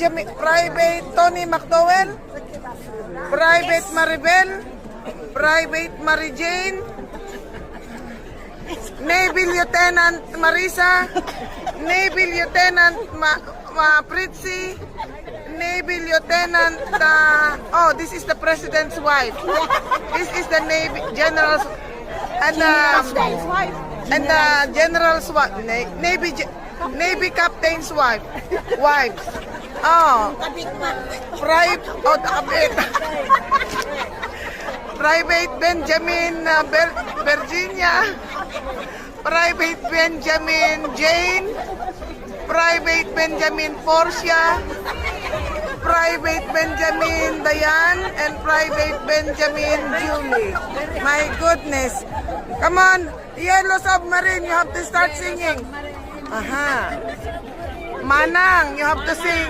Benjamin, Private Tony McDowell, Private Maribel, Private Mary Jane, Navy Lieutenant Marisa, Navy Lieutenant Pritzi, Navy Lieutenant, oh, this is the President's wife. This is the Navy General's, and the General's wife, Navy Captain's wife. Oh, Private Benjamin Virginia, Private Benjamin Jane, Private Benjamin Portia, Private Benjamin Diane, and Private Benjamin Julie. My goodness. Come on, Yellow Submarine, you have to start singing. Aha. Manang, you have to sing.